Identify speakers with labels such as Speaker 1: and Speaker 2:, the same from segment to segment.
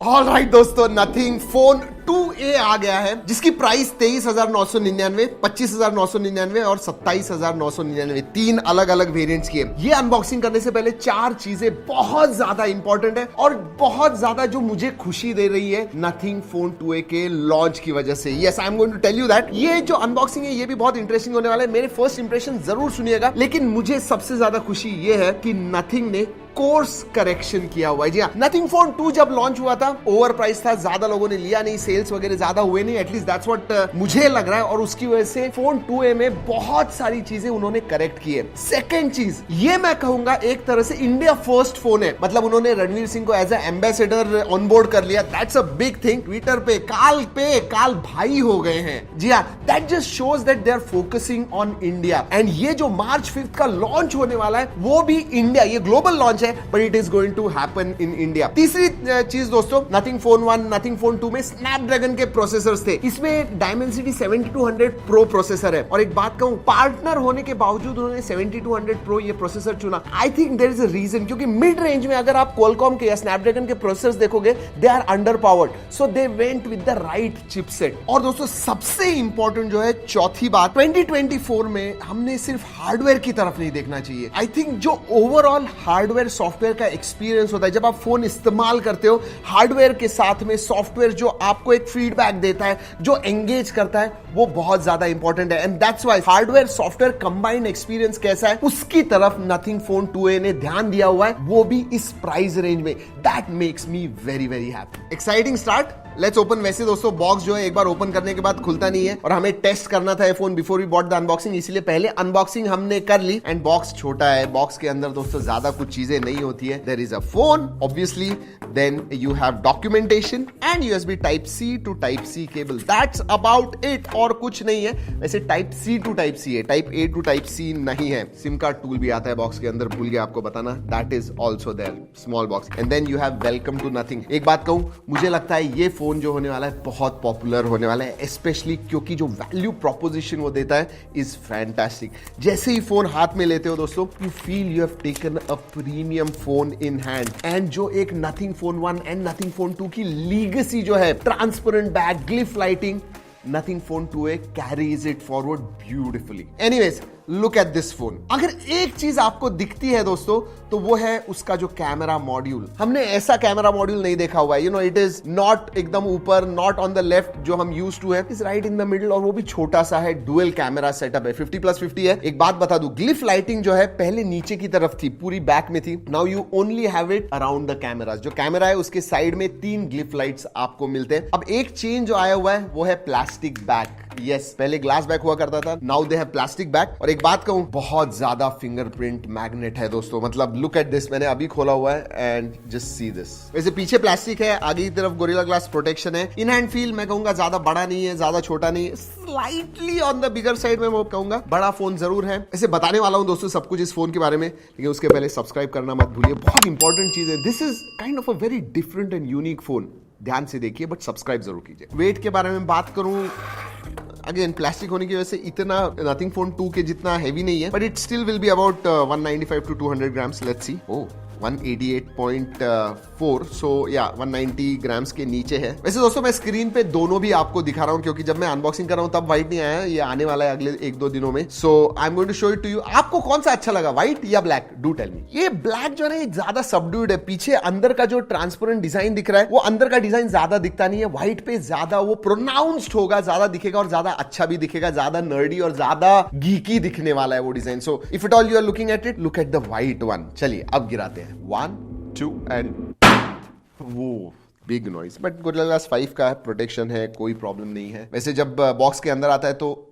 Speaker 1: Alright दोस्तों, nothing phone 2A आ गया है जिसकी प्राइस 23,999, 25,999 और 27,999, 3 अलग अलग वेरिएंट्स की है। ये अनबॉक्सिंग करने से पहले 4 चीजें बहुत ज्यादा इंपॉर्टेंट है और बहुत ज्यादा जो मुझे खुशी दे रही है नथिंग फोन 2A के लॉन्च की वजह से। Yes, I am going to tell you that ये जो अनबॉक्सिंग है ये भी बहुत इंटरेस्टिंग होने वाला है। मेरे फर्स्ट इंप्रेशन जरूर सुनिएगा, लेकिन मुझे सबसे ज्यादा खुशी ये है कि नथिंग ने कोर्स करेक्शन किया हुआ है। जी हाँ, नथिंग फोन 2 जब लॉन्च हुआ था ओवर प्राइस था, ज्यादा लोगों ने लिया नहीं, सेल्स वगैरह ज्यादा हुए नहीं, एटलीस्ट दैट्स व्हाट मुझे लग रहा है, और उसकी वजह से फोन 2A में बहुत सारी चीजें उन्होंने करेक्ट की है। सेकंड चीज, ये मैं कहूंगा एक तरह से इंडिया फर्स्ट फोन है, मतलब उन्होंने रणवीर सिंह को as a ambassador on board कर लिया। That's a big thing. Twitter पे काल भाई हो गए हैं। जी हाँ, that just shows that they are focusing on India. And ये जो मार्च 5 का लॉन्च होने वाला है वो भी इंडिया, ये ग्लोबल लॉन्च है but it is going to happen in India। तीसरी चीज दोस्तों, नथिंग फोन 1, नथिंग फोन 2 में स्नैपड्रैगन के प्रोसेसर्स थे। इसमें डायमेंसिटी 7200 प्रो प्रोसेसर है, और एक बात कहूं, पार्टनर होने के बावजूद उन्होंने 7200 प्रो ये प्रोसेसर चुना। I think there is a reason, क्योंकि मिड रेंज में अगर आप क्वालकॉम के या स्नैपड्रैगन के प्रोसेसर्स देखोगे they are under powered, so they went with the right chipset. और दोस्तों सबसे इंपॉर्टेंट जो है चौथी बात, 2024 में हमने सिर्फ हार्डवेयर की तरफ नहीं देखना चाहिए। आई थिंक जो ओवरऑल हार्डवेयर सॉफ्टवेयर का एक्सपीरियंस होता है जब आप फोन इस्तेमाल करते हो, हार्डवेयर के साथ में सॉफ्टवेयर जो आपको एक फीडबैक देता है, जो एंगेज करता है, वो बहुत ज्यादा इंपॉर्टेंट है। And that's why hardware software combined experience कैसा है उसकी तरफ नथिंग फोन 2A ने ध्यान दिया हुआ है, वो भी इस प्राइस रेंज में। That makes me very very happy. Exciting start, let's open. वैसे दोस्तों बॉक्स जो है एक बार ओपन करने के बाद खुलता नहीं है, और हमें टेस्ट करना था phone before we bought the unboxing, इसलिए पहले अनबॉक्सिंग हमने कर ली। एंड बॉक्स छोटा है, बॉक्स के अंदर दोस्तों ज्यादा कुछ चीजें नहीं होती है। There is a phone obviously, then you have documentation and USB type C to type C cable, that's about it, और कुछ नहीं है। वैसे type C to type C है, type A to type C नहीं है। सिम कार्ड टूल भी आता है बॉक्स के अंदर, भूल गया आपको बताना, that is also there, small box. And then you have welcome to nothing. एक बात कहूं, मुझे लगता है ये फोन जो होने वाला है बहुत पॉपुलर होने वाला है, स्पेशली क्योंकि जो वैल्यू प्रोपोजिशन वो देता है इज फैंटास्टिक। जैसे ही फोन हाथ में लेते हो दोस्तों, you feel you have taken a premium phone in hand. And जो एक nothing phone 1 and nothing phone 2 की लीगेसी जो है, transparent back, glyph lighting, nothing phone 2A carries it forward beautifully. Anyways, look at this phone. अगर एक चीज आपको दिखती है दोस्तों तो वो है उसका जो कैमरा मॉड्यूल। हमने ऐसा कैमरा मॉड्यूल नहीं देखा हुआ है, you know, it is not एकदम ऊपर, नॉट ऑन द लेफ्ट जो हम यूज्ड टू है, is right in the middle, और वो भी छोटा सा है, डुअल कैमरा सेटअप है, 50+50 है। एक बात बता दूं, ग्लिफ लाइटिंग जो है पहले नीचे की तरफ थी, पूरी बैक में थी, now you only have it around the cameras. जो कैमरा है उसके साइड में 3 ग्लिफ लाइट्स आपको मिलते हैं। अब एक चेंज जो आया हुआ है वो है प्लास्टिक बैक। यस, पहले ग्लास बैक हुआ करता था, now they have plastic back. और एक बात कहूं, बहुत ज्यादा फिंगरप्रिंट मैग्नेट है दोस्तों, मतलब लुक एट दिस, मैंने अभी खोला हुआ है एंड जस्ट सी दिस। वैसे पीछे प्लास्टिक है, आगे की तरफ गोरिल्ला ग्लास प्रोटेक्शन है। इन हैंड फील मैं कहूंगा ज्यादा बड़ा नहीं है, ज्यादा छोटा नहीं है, slightly on the bigger side में, मैं कहूंगा बड़ा फोन जरूर है। ऐसे बताने वाला हूं दोस्तों सब कुछ इस फोन के बारे में, लेकिन उसके पहले सब्सक्राइब करना मत भूलिए, बहुत इंपॉर्टेंट चीज है। This is kind of a very different and unique phone, ध्यान से देखिए, बट सब्सक्राइब जरूर कीजिए। वेट के बारे में बात करूं, अगेन प्लास्टिक होने की वजह से इतना नथिंग फोन 2 के जितना हैवी नहीं है, but it still will be about 195 to 200 grams. Let's see. Oh, 188.4, so yeah 190 grams के नीचे है। वैसे दोस्तों मैं स्क्रीन पे दोनों भी आपको दिखा रहा हूं, क्योंकि जब मैं अनबॉक्सिंग कर रहा हूं तब व्हाइट नहीं आया, ये आने वाला है अगले 1-2 दिनों में। So I am going to show it to you. आपको कौन सा अच्छा लगा, व्हाइट या ब्लैक? Do tell me. ये ब्लैक जो है ज्यादा सबड्यूड है, पीछे अंदर का जो ट्रांसपेरेंट डिजाइन दिख रहा है वो अंदर का डिजाइन ज्यादा दिखता नहीं है, व्हाइट पे ज्यादा वो प्रोनाउंस्ड होगा, ज्यादा दिखेगा और ज्यादा अच्छा भी दिखेगा, ज्यादा नर्डी और ज्यादा गीकी दिखने वाला है वो design. So if it all you are looking at it, look at the white one. चलिए अब गिराते हैं, 1 2 एंड वो big noise, but gorilla glass 5 का प्रोटेक्शन है, कोई प्रॉब्लम नहीं है। वैसे जब बॉक्स के अंदर आता है तो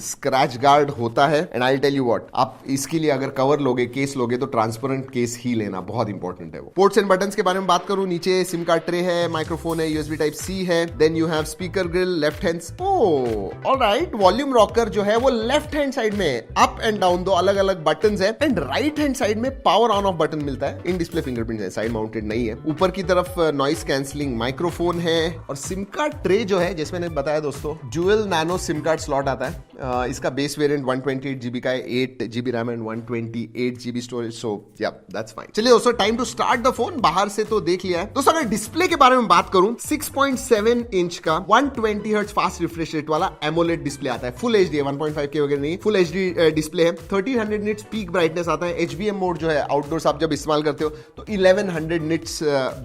Speaker 1: स्क्रैच गार्ड होता है, and I tell you what, आप इसके लिए अगर कवर लोगे, केस लोगे, तो ट्रांसपेरेंट केस ही लेना, बहुत इंपॉर्टेंट है वो। पोर्ट्स एंड बटन्स के बारे में बात करूं, नीचे सिम कार्ड ट्रे है, माइक्रोफोन है, USB टाइप C है, then you have speaker grill, left hand, oh alright, volume rocker जो है वो लेफ्ट हैंड साइड में, अप एंड डाउन 2 अलग अलग बटन्स है, एंड राइट हैंड साइड में पावर ऑन ऑफ बटन मिलता है। इन डिस्प्ले फिंगरप्रिंट है, साइड माउंटेड नहीं है। ऊपर की तरफ नॉइस कैंसिलिंग माइक्रोफोन है, और सिम कार्ड ट्रे जो है, जैसे मैंने बताया दोस्तों, dual nano SIM card slot आता है, इसका बेस वेरिएंट 128GB का है, 8GB RAM and 128GB storage, सो या दैट्स फाइन। चलिए दोस्तों, time to start the phone. बाहर से तो देख लिया है दोस्तों। अगर डिस्प्ले के बारे में बात करूं, 6.7 इंच का 120 हर्ट्ज फास्ट रिफ्रेश रेट वाला एमोलेड डिस्प्ले आता है। फुल एचडी है, 1.5K वगैरह नहीं, फुल एचडी डिस्प्ले है। 1300 निट्स पीक ब्राइटनेस आता है। एचबीएम मोड जो है आउटडोर्स आप जब इस्तेमाल करते हो तो 1100 निट्स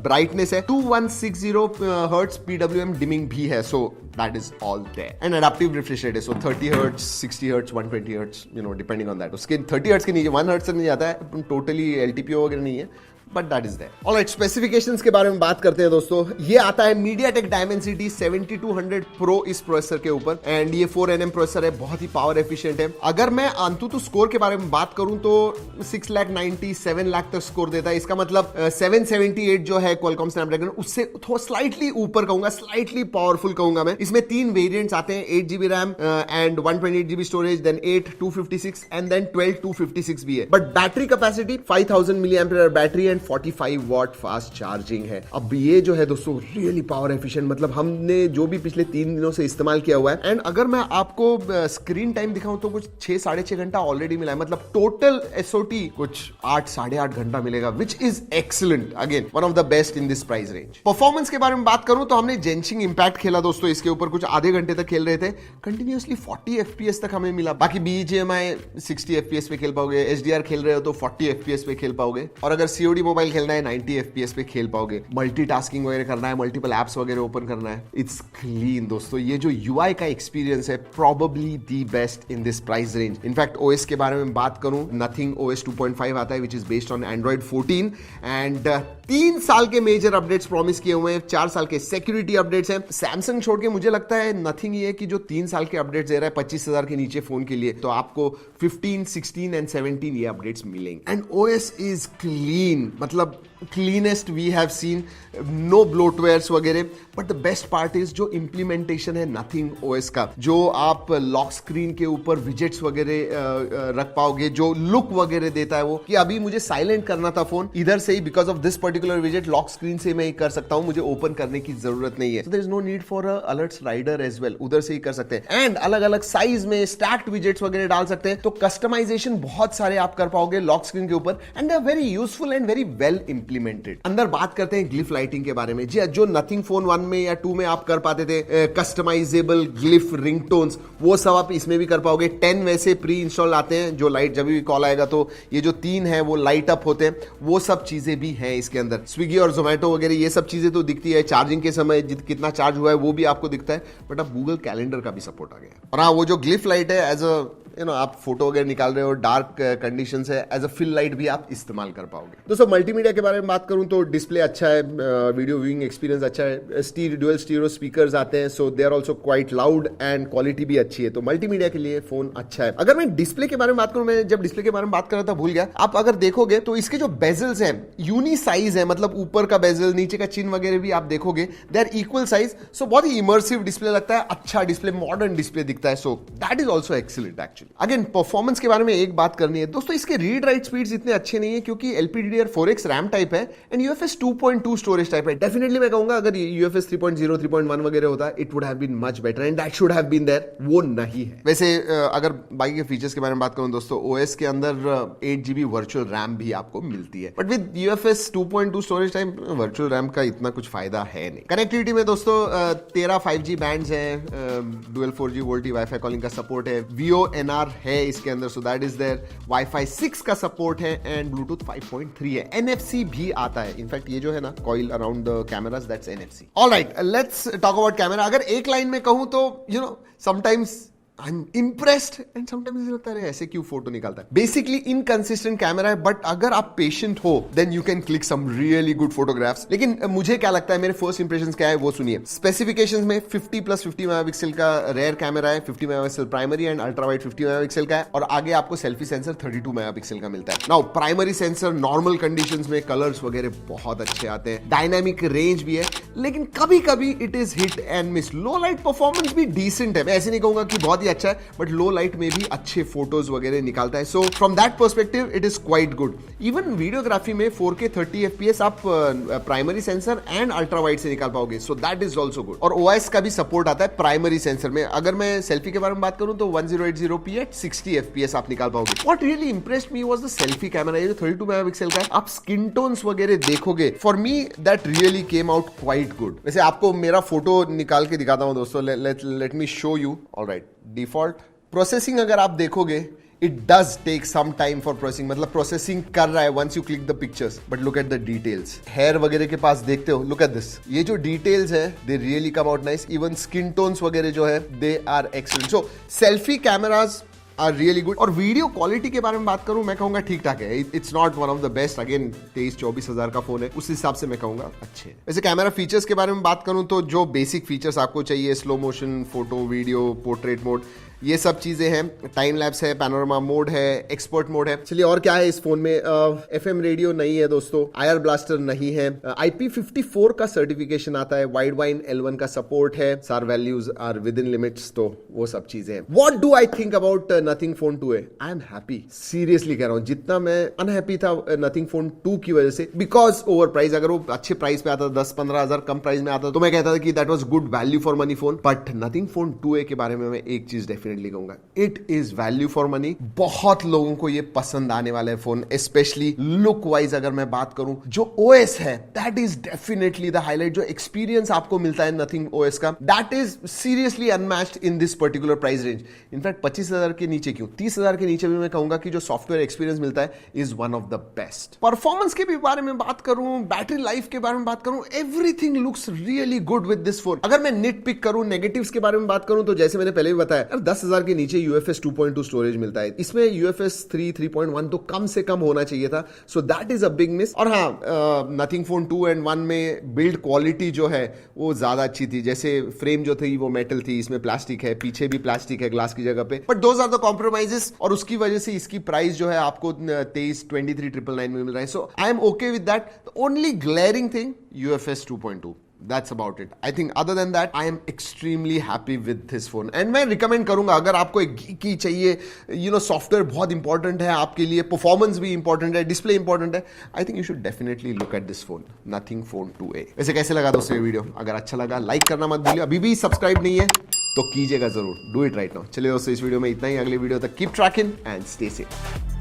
Speaker 1: ब्राइटनेस है। 2160 हर्ट्ज पीडब्ल्यूएम डिमिंग भी है, so that is all there. And adaptive refresh rate है, so 30 hertz, 60 hertz, 120 hertz, you know, depending on that. उसके 30 हर्ट्ज के नीचे 1 हर्ट्ज से नहीं जाता है, टोटली एलटीपीओ वगैरह नहीं है, but that is there. Alright, specifications के बारे में बात करते हैं दोस्तों। ये आता है MediaTek Dimensity 7200 Pro इस प्रोसेसर के ऊपर, एंड ये 4nm प्रोसेसर है, बहुत ही पावर एफिशिएंट है। अगर मैं अंतुतु स्कोर के बारे में बात करूं तो 6,97,00,000 तक स्कोर देता है। इसका मतलब 778 जो है Qualcomm Snapdragon, उससे थोड़ा स्लाइटली ऊपर कहूंगा, स्लाइटली पावरफुल कहूंगा मैं। इसमें 3 वेरिएंट्स आते हैं, 8GB RAM and 128GB storage, then 8 256 and then 12 256 भी है। But battery capacity 5000 mAh battery and 45 watt fast charging है। अब ये जो है दोस्तों रियली पावर एफिशिएंट, मतलब हमने जो भी पिछले 3 दिनों से इस्तेमाल किया हुआ है। एंड अगर मैं आपको स्क्रीन टाइम दिखाऊं तो कुछ 6-6.5 घंटा ऑलरेडी मिला है, मतलब टोटल एसओटी कुछ 8-8.5 घंटा मिलेगा, which is excellent. Again one of the best in this price range. Performance के बारे में बात करूं तो हमने जेंशिंग इंपैक्ट खेला दोस्तों, इसके ऊपर कुछ आधे घंटे तक खेल रहे थे, कंटिन्यूअसली 40 FPS तक हमें मिला। बाकी BGMI 60 FPS पे खेल पाओगे, HDR खेल रहे हो तो 40 FPS पे खेल पाओगे, और अगर COD मोबाइल खेलना है 90 FPS पे खेल पाओगे। मल्टीटास्किंग वगैरह करना है, मल्टीपल एप्स वगैरह ओपन करना है, इट्स क्लीन दोस्तों। ये जो UI का एक्सपीरियंस है, probably the best in this price range. In fact OS के बारे में बात करूं, नथिंग OS 2.5 आता है, which is based on Android 14 and 3 साल के मेजर अपडेट्स प्रॉमिस किए हुए हैं, 4 साल के सिक्योरिटी अपडेट्स हैं। सैमसंग छोड़ के मुझे लगता है नथिंग ये कि जो 3 साल के अपडेट्स दे रहा है 25,000 के नीचे फोन के लिए, तो आपको 15, 16 एंड 17 ये अपडेट्स मिलेंगे। एंड OS इज क्लीन, मतलब cleanest we have seen, no bloatwares वगैरह। But the best part is जो इंप्लीमेंटेशन है नथिंग OS का, जो आप लॉक स्क्रीन के ऊपर विजेट्स वगैरह रख पाओगे, जो लुक वगैरह देता है वो, कि अभी मुझे साइलेंट करना था फोन, इधर से ही बिकॉज ऑफ दिस पर्टिकुलर विजेट लॉक स्क्रीन से मैं कर सकता हूं, मुझे ओपन करने की जरूरत नहीं है। So there is no need for a alerts rider as well, उधर से ही कर सकते हैं। एंड अलग अलग साइज में स्टैक्ड विजेट्स वगैरह डाल सकते हैं, तो कस्टमाइजेशन बहुत सारे आप कर पाओगे लॉक स्क्रीन के ऊपर, and they are very useful and very well implemented. अंदर बात करते हैं ग्लिफ लाइटिंग के बारे में। जी, जो नथिंग फोन 1 में या 2 में आप कर पाते थे कस्टमाइजेबल ग्लिफ रिंगटोन्स, वो सब आप इसमें भी कर पाओगे। 10 वैसे प्री इंस्टॉल आते हैं, जो लाइट जब भी कॉल आएगा तो ये जो 3 है वो लाइट अप होते हैं, वो सब चीजें भी हैं इसके अंदर। स्विगी और जोमेटो वगैरह ये सब चीजें तो दिखती है, चार्जिंग के समय कितना चार्ज हुआ है वो भी आपको दिखता है, बट अब गूगल कैलेंडर का भी सपोर्ट आ गया। और हाँ, वो जो ग्लिफ लाइट है, एज अ आप फोटो वगैरह निकाल रहे हो, डार्क कंडीशन है, एज अ फिल लाइट भी आप इस्तेमाल कर पाओगे। दोस्तों मल्टीमीडिया के बारे में बात करूं तो डिस्प्ले अच्छा है, वीडियो व्यूइंग एक्सपीरियंस अच्छा है, डुअल स्टीरियो स्पीकर्स आते हैं, so they are also quite loud and quality भी अच्छी है, तो मल्टीमीडिया के लिए फोन अच्छा है। अगर मैं डिस्प्ले के बारे में बात करूं, मैं जब डिस्प्ले के बारे में बात कर रहा था भूल गया, आप अगर देखोगे तो इसके जो बेजल्स हैं यूनी साइज है, मतलब ऊपर का बेजल, नीचे का चिन वगैरह भी आप देखोगे दे आर इक्वल साइज, सो बहुत ही इमर्सिव डिस्प्ले लगता है, अच्छा डिस्प्ले, मॉडर्न डिस्प्ले दिखता है, so that is also excellent actually. Again performance के बारे में एक बात करनी है दोस्तों, इसके रीड राइट स्पीड्स इतने अच्छे नहीं है क्योंकि LPDDR4X रैम टाइप है एंड UFS 2.2 स्टोरेज टाइप है। डेफिनेटली मैं कहूंगा अगर UFS 3.0 3.1 वगैरह होता, it would have been much better and that should have been there, वो नहीं है। वैसे अगर बाकी के फीचर्स के बारे में बात करूं दोस्तों, OS के अंदर 8GB वर्चुअल रैम भी आपको मिलती है, but with UFS 2.2 storage type virtual RAM का इतना कुछ फायदा है नहीं। कनेक्टिविटी में दोस्तों 13 5G बैंड्स हैं, dual 4G VoLTE wifi calling का सपोर्ट है, VoNR है इसके अंदर, so that is there, wifi 6 का सपोर्ट है एंड ब्लूटूथ 5.3 है, NFC भी आता है। इनफैक्ट ये जो है ना coil around the cameras, that's NFC। Alright, let's talk about camera. अगर एक लाइन में कहूं तो you know sometimes I am impressed and sometimes लगता है ऐसे क्यों फोटो निकालता है। बेसिकली इनकंसिस्टेंट कैमरा है, बट अगर आप पेशेंट हो then you can click some really good photographs. लेकिन मुझे क्या लगता है, मेरे फर्स्ट इंप्रेशंस क्या है वो सुनिए। स्पेसिफिकेशंस में 50+50 मेगापिक्सल का रेयर कैमरा है, 50 megapixel primary and ultra wide 50 megapixel का है, और आगे आपको सेल्फी सेंसर 32 मेगापिक्सल का मिलता है। Now primary sensor normal conditions में कलर्स वगैरह बहुत अच्छे आते हैं, डायनामिक रेंज भी है, लेकिन कभी कभी it is hit and miss. Low light performance भी डिसेंट है, मैं ऐसे नहीं कहूंगा कि बहुत ही अच्छा है, बट लो लाइट में भी अच्छे फोटोज वगैरह निकालता है। So from that perspective it is quite good. Even videography में 4K 30 FPS आप primary sensor and ultra wide से निकाल पाओगे, सो दैट इज ऑल्सो गुड। और OIS का भी सपोर्ट आता है प्राइमरी सेंसर में। अगर मैं सेल्फी के बारे में बात करूं तो 1080p एट 60 FPS आप निकाल पाओगे। What really impressed me was the selfie camera. ये 32 मेगापिक्सल का है, आप स्किन टोन्स वगैरह देखोगे, for me that really came out quite good. वैसे आपको मेरा फोटो निकाल के दिखाता हूं दोस्तों, let me show you. Alright, default processing अगर आप देखोगे, it does take some time for processing, मतलब प्रोसेसिंग कर रहा है once you click the pictures, but look at the details. Hair वगैरह के पास देखते हो, लुक एट दिस, ये जो डिटेल्स है they really come out nice. Even skin tones वगैरह जो है they are excellent. So selfie cameras are really good. और वीडियो क्वालिटी के बारे में बात करूं, मैं कहूंगा ठीक ठाक है। It's not one of the best, again 23-24 हजार का फोन है, उस हिसाब से मैं कहूंगा अच्छे। वैसे कैमरा फीचर्स के बारे में बात करूं तो जो बेसिक फीचर्स आपको चाहिए, slow motion, photo, video, portrait mode, ये सब चीजें हैं। टाइम लैप्स है, पैनोरामा मोड है, एक्सपर्ट मोड है। चलिए और क्या है इस फोन में, FM रेडियो नहीं है दोस्तों, IR ब्लास्टर नहीं है, IP54 का सर्टिफिकेशन आता है, वाइड वाइन L1 का सपोर्ट है, SAR values are within limits, तो वो सब चीजें हैं। What do I think about nothing phone 2A? I am happy, seriously कह रहा हूं। जितना मैं अनहैप्पी था नथिंग फोन 2 की वजह से, बिकॉज ओवर प्राइस, अगर वो अच्छे प्राइस पे आता, 10-15 हजार कम प्राइस में आता, तो मैं कहता था कि that was good value for money phone. But nothing phone 2A के बारे में मैं एक चीज डेफिनेटली कहूंगा, it is value for money. बहुत लोगों को ये पसंद आने वाला है फोन, स्पेशली लुक वाइज अगर मैं बात करूं। जो OS है that is definitely the highlight. जो एक्सपीरियंस आपको मिलता है नथिंग OS का, that is seriously unmatched in this particular price range. In fact 25,000 के नीचे क्यों, 30,000 के नीचे भी मैं कहूंगा कि जो सॉफ्टवेयर एक्सपीरियंस मिलता है is one of the best. Performance के भी बारे में बात करूं, बैटरी लाइफ के बारे में बात करूं, everything looks really good with this phone. अगर मैं निट पिक करूं, नेगेटिव्स के बारे में बात करूं, तो जैसे मैंने पहले भी बताया, 10,000 के नीचे UFS 2.2 स्टोरेज मिलता है, इसमें UFS 3, 3.1 तो कम से कम होना चाहिए था, सो that is a big miss. और हाँ, नथिंग फोन 2 and 1 में बिल्ड क्वालिटी जो है वो ज्यादा अच्छी थी। जैसे फ्रेम जो थी वो मेटल थी, इसमें प्लास्टिक है, पीछे भी प्लास्टिक है ग्लास की जगह पे, but those are the compromises, और उसकी वजह से इसकी प्राइस जो है आपको 23,999 में मिल रहा है। So I am okay with that. Only glaring thing UFS 2.2, that's about it. I think other than that, I am extremely happy with this phone. And मैं recommend करूंगा, अगर आपको एक geeky चाहिए, सॉफ्टवेयर बहुत इंपॉर्टेंट है आपके लिए, परफॉर्मेंस भी इंपॉर्टेंट है, डिस्प्ले इंपॉर्टेंट है, I think you should definitely look at this phone, nothing phone 2A। वैसे कैसे लगा दोस्तों ये वीडियो? अगर अच्छा लगा लाइक करना मत भूलिए, अभी भी सब्सक्राइब नहीं है तो कीजिएगा जरूर, डू इट राइट नाउ। चलिए दोस्तों, इस वीडियो में इतना ही। अगले वीडियो तक keep trekking and stay safe.